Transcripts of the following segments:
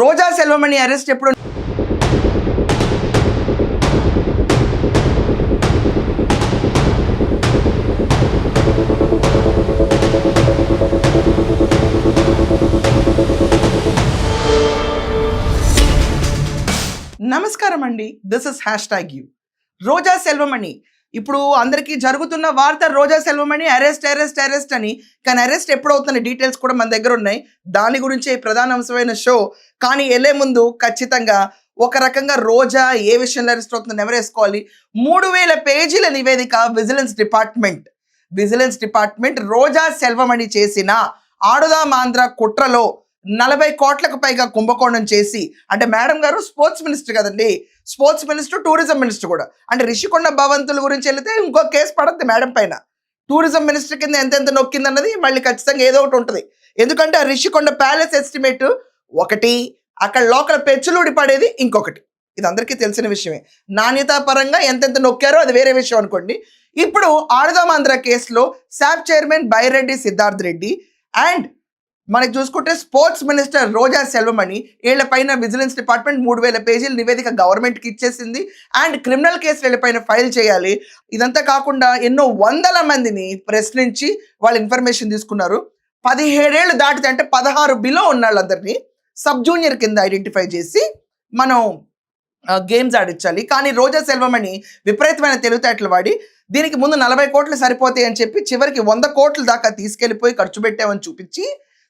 రోజా Selvamani arrest ఎప్పుడు? నమస్కారం అండి, దిస్ ఇస్ #you. రోజా సెల్వమణి ఇప్పుడు అందరికీ జరుగుతున్న వార్త, రోజా సెల్వమణి అరెస్ట్ అని. కానీ అరెస్ట్ ఎప్పుడవుతున్న డీటెయిల్స్ కూడా మన దగ్గర ఉన్నాయి. దాని గురించే ప్రధాన అంశమైన షో. కానీ వెళ్ళే ముందు ఖచ్చితంగా ఒక రకంగా రోజా ఏ విషయంలో అరెస్ట్ అవుతుందని ఎవరేసుకోవాలి. 3000 పేజీల నివేదిక విజిలెన్స్ డిపార్ట్మెంట్ రోజా సెల్వమణి చేసిన ఆడుదాం ఆంధ్ర కుట్రలో 40 కోట్లకు పైగా కుంభకోణం చేసి, అంటే మేడం గారు స్పోర్ట్స్ మినిస్టర్ కదండి, స్పోర్ట్స్ మినిస్టర్, టూరిజం మినిస్టర్ కూడా. అంటే రిషికొండ భవంతుల గురించి వెళితే ఇంకో కేసు పడద్ది మేడం పైన. టూరిజం మినిస్టర్ కింద ఎంతెంత నొక్కింది అన్నది మళ్ళీ ఖచ్చితంగా ఏదో ఒకటి ఉంటుంది. ఎందుకంటే ఆ రిషికొండ ప్యాలెస్ ఎస్టిమేట్ ఒకటి, అక్కడ లోకల్ పెచ్చులూడి పడేది ఇంకొకటి. ఇది అందరికీ తెలిసిన విషయమే. నాణ్యతా పరంగా ఎంతెంత నొక్కారో అది వేరే విషయం అనుకోండి. ఇప్పుడు ఆడుదాం ఆంధ్ర కేసులో SAAP chairman Byreddy Siddharth Reddy and మనకి చూసుకుంటే స్పోర్ట్స్ మినిస్టర్ రోజా సెల్వమణి వీళ్ళపైన విజిలెన్స్ డిపార్ట్మెంట్ 3000 పేజీల నివేదిక గవర్నమెంట్కి ఇచ్చేసింది. అండ్ క్రిమినల్ కేసులు వీళ్ళపైన ఫైల్ చేయాలి. ఇదంతా కాకుండా ఎన్నో వందల మందిని ప్రశ్నించి వాళ్ళ ఇన్ఫర్మేషన్ తీసుకున్నారు. 17 ఏళ్ళు దాటితే, అంటే 16 బిలో ఉన్న వాళ్ళందరినీ సబ్ జూనియర్ కింద ఐడెంటిఫై చేసి మనం గేమ్స్ ఆడించాలి. కానీ రోజా సెల్వమణి విపరీతమైన తెలివితేటలు వాడి దీనికి ముందు 40 కోట్లు సరిపోతాయి అని చెప్పి చివరికి 100 కోట్ల దాకా తీసుకెళ్ళిపోయి ఖర్చు పెట్టామని చూపించి,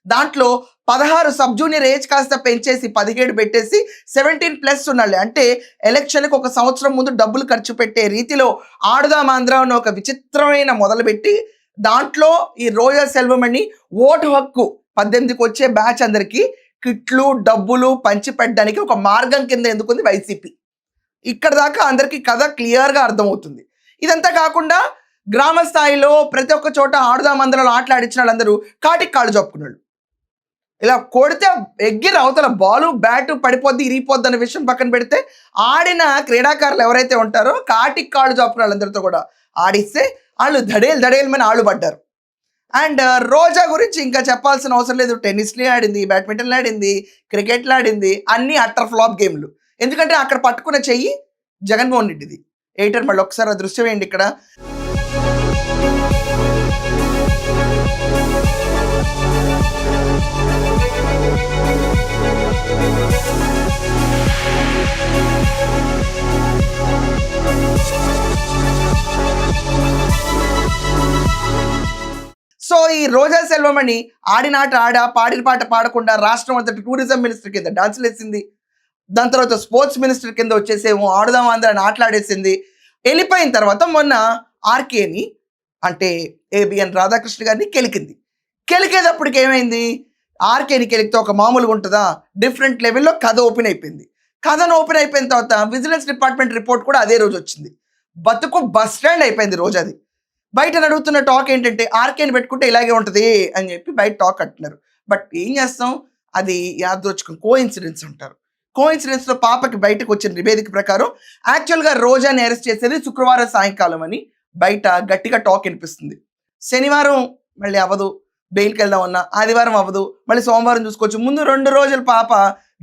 దాంట్లో 16 సబ్ జూనియర్ ఏజ్ కాస్త పెంచేసి 17 పెట్టేసి 17+ ఉన్నాళ్ళే, అంటే ఎలక్షన్కి 1 సంవత్సరం ముందు డబ్బులు ఖర్చు పెట్టే రీతిలో ఆడుదాం ఆంధ్ర అని ఒక విచిత్రమైన మొదలుపెట్టి, దాంట్లో ఈ రోజా సెల్వమణి ఓటు హక్కు 18కి వచ్చే బ్యాచ్ అందరికీ కిట్లు డబ్బులు పంచిపెట్టడానికి ఒక మార్గం కింద ఎందుకుంది వైసీపీ. ఇక్కడ దాకా అందరికీ కథ క్లియర్గా అర్థమవుతుంది. ఇదంతా కాకుండా గ్రామ స్థాయిలో ప్రతి ఒక్క చోట ఆడుదాం ఆంధ్రలో ఆటలాడించిన వాళ్ళందరూ కాటికి కాళ్ళు చెప్పుకున్నాడు. ఇలా కొడితే ఎగ్గిరి అవతల బాలు బ్యాటు పడిపోద్ది, ఇరిగిపోద్ది అనే విషయం పక్కన పెడితే, ఆడిన క్రీడాకారులు ఎవరైతే ఉంటారో కాటికి కాళ్ళు చాపుకున్న వాళ్ళందరితో కూడా ఆడిస్తే వాళ్ళు దడేలు ఆళ్ళు పడ్డారు. అండ్ రోజా గురించి ఇంకా చెప్పాల్సిన అవసరం లేదు. టెన్నిస్ని ఆడింది, బ్యాడ్మింటన్ ఆడింది, క్రికెట్లు ఆడింది, అన్నీ అట్టర్ ఫ్లాప్ గేమ్లు. ఎందుకంటే అక్కడ పట్టుకున్న చెయ్యి జగన్మోహన్ రెడ్డిది. ఎయిటర్ మళ్ళీ ఒకసారి ఆ దృశ్యం ఏంటి ఇక్కడ. సో ఈ రోజా సెల్వమణి ఆడిన ఆట పాడిన పాట పాడకుండా రాష్ట్రం అంతటి టూరిజం మినిస్టర్ కింద డాన్సులు వేసింది. దాని తర్వాత స్పోర్ట్స్ మినిస్టర్ కింద వచ్చేసేమో ఆడుదాం ఆంధ్ర అని ఆటలాడేసింది. వెళ్ళిపోయిన తర్వాత మొన్న ఆర్కేని, అంటే ఏబిఎన్ రాధాకృష్ణ గారిని కెలికేటప్పటికి ఏమైంది, ఆర్కేని కెలికితే ఒక మామూలుగా ఉంటుందా, డిఫరెంట్ లెవెల్లో కథ ఓపెన్ అయిపోయింది. కథను ఓపెన్ అయిపోయిన తర్వాత విజిలెన్స్ డిపార్ట్మెంట్ రిపోర్ట్ కూడా అదే రోజు వచ్చింది. బతుకు బస్ స్టాండ్ అయిపోయింది రోజాది. బయట నడుగుతున్న టాక్ ఏంటంటే ఆర్కేని పెట్టుకుంటే ఇలాగే ఉంటుంది అని చెప్పి బయట టాక్ అంటున్నారు. బట్ ఏం చేస్తాం, అది యాదృచ్ఛికం, కోఇన్సిడెన్స్ అంటారు. కోఇన్సిడెన్స్లో పాపకి బయటకు వచ్చిన నివేదిక ప్రకారం యాక్చువల్గా రోజాని అరెస్ట్ చేసేది శుక్రవారం సాయంకాలం అని బయట గట్టిగా టాక్ వినిపిస్తుంది. శనివారం మళ్ళీ అవ్వదు, బెయిల్కి వెళ్దామన్నా, ఆదివారం అవ్వదు, మళ్ళీ సోమవారం చూసుకోవచ్చు. ముందు 2 రోజులు పాప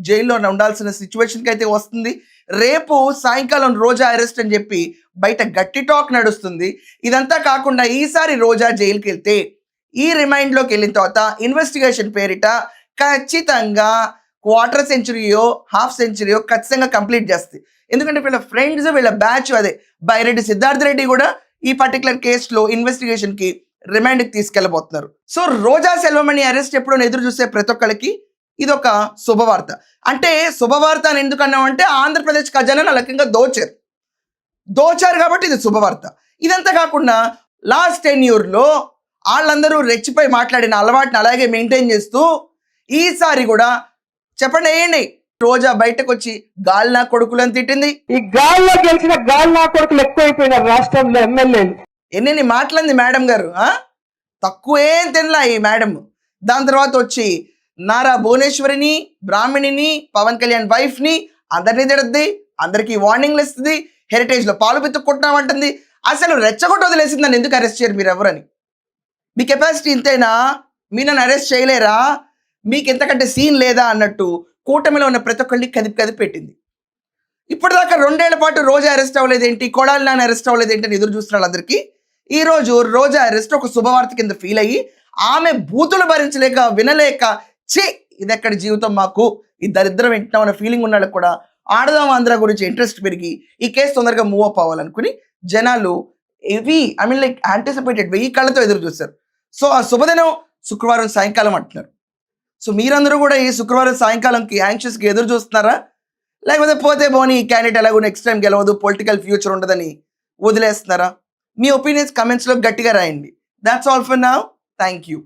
జైల్లో ఉండాల్సిన సిచ్యువేషన్కి అయితే వస్తుంది. రేపు సాయంకాలం రోజా అరెస్ట్ అని చెప్పి బయట గట్టి టాక్ నడుస్తుంది. ఇదంతా కాకుండా ఈసారి రోజా జైలుకి వెళ్తే ఈ రిమైండ్లోకి వెళ్ళిన తర్వాత ఇన్వెస్టిగేషన్ పేరిట ఖచ్చితంగా 1/4 సెంచరీయో 1/2 సెంచరీయో ఖచ్చితంగా కంప్లీట్ చేస్తుంది. ఎందుకంటే వీళ్ళ ఫ్రెండ్స్, వీళ్ళ బ్యాచ్ అదే బైరెడ్డి సిద్ధార్థ్ రెడ్డి కూడా ఈ పర్టికులర్ కేసులో ఇన్వెస్టిగేషన్కి రిమాండ్కి తీసుకెళ్ళబోతున్నారు. సో రోజా సెల్వమణి అరెస్ట్ ఎప్పుడో ఎదురు చూసే ప్రతి ఒక్కరికి ఇదొక శుభవార్త. అంటే శుభవార్త అని ఎందుకన్నామంటే ఆంధ్రప్రదేశ్ ఖజానా లక్ష్యంగా దోచారు కాబట్టి ఇది శుభవార్త. ఇదంతా కాకుండా లాస్ట్ 10 yearsలో వాళ్ళందరూ రెచ్చిపోయి మాట్లాడిన అలవాటుని అలాగే మెయింటైన్ చేస్తూ ఈసారి కూడా చెప్పండి వేయండి, రోజా బయటకు వచ్చి గాల్నా కొడుకులను తిట్టింది. ఈ గాల్లో గెలిచిన గాల్నా కొడుకులు ఎక్కువైపోయినారు రాష్ట్రంలో ఎమ్మెల్యేలు. ఎన్ని మాటలంది మేడం గారు, తక్కువేం తినలా ఈ మేడం. దాని తర్వాత వచ్చి నారా భువనేశ్వరిని, బ్రాహ్మణిని, పవన్ కళ్యాణ్ వైఫ్ని అందరినీ తిడద్ది, అందరికీ వార్నింగ్లు ఇస్తుంది, హెరిటేజ్లో పాలు పితుక్కుంటున్నామంటుంది. అసలు రెచ్చగొట్టు వదిలేసింది నన్ను ఎందుకు అరెస్ట్ చేయరు మీరు ఎవరని. మీ కెపాసిటీ ఇంతేనా, మీరు నన్ను అరెస్ట్ చేయలేరా, మీకు ఎంతకంటే సీన్ లేదా అన్నట్టు కూటమిలో ఉన్న ప్రతి ఒక్కళ్ళని కదిపి పెట్టింది. ఇప్పటిదాకా 2 ఏళ్ల పాటు రోజా అరెస్ట్ అవ్వలేదేంటి, కొడాలి నాని అరెస్ట్ అవ్వలేదేంటి అని ఎదురు చూస్తున్న వాళ్ళందరికీ ఈ రోజు రోజా అరెస్ట్ ఒక శుభవార్త కింద ఫీల్ అయ్యి ఆమె బూతులు భరించలేక వినలేక ఇదెక్కడి జీవితం మాకు, ఈ దరిద్రం వింటున్నాం అన్న ఫీలింగ్ ఉన్న వాళ్ళకి కూడా ఆడదాం ఆంధ్ర గురించి ఇంట్రెస్ట్ పెరిగి ఈ కేసు తొందరగా మూవ్ అప్ అవ్వాలనుకుని జనాలు లైక్ యాంటిసిపేటెడ్ 1000 కళ్ళతో ఎదురు చూస్తారు. సో ఆ శుభదినం శుక్రవారం సాయంకాలం అంటున్నారు. సో మీరందరూ కూడా ఈ శుక్రవారం సాయంకాలంకి యాంగ్షియస్గా ఎదురు చూస్తున్నారా, లేకపోతే పోతే పోనీ ఈ క్యాండిడేట్ ఎలాగో నెక్స్ట్ టైం గెలవదు, పొలిటికల్ ఫ్యూచర్ ఉండదని వదిలేస్తున్నారా? మీ ఒపీనియన్స్ కమెంట్స్లో గట్టిగా రాయండి. That's all for now. Thank you.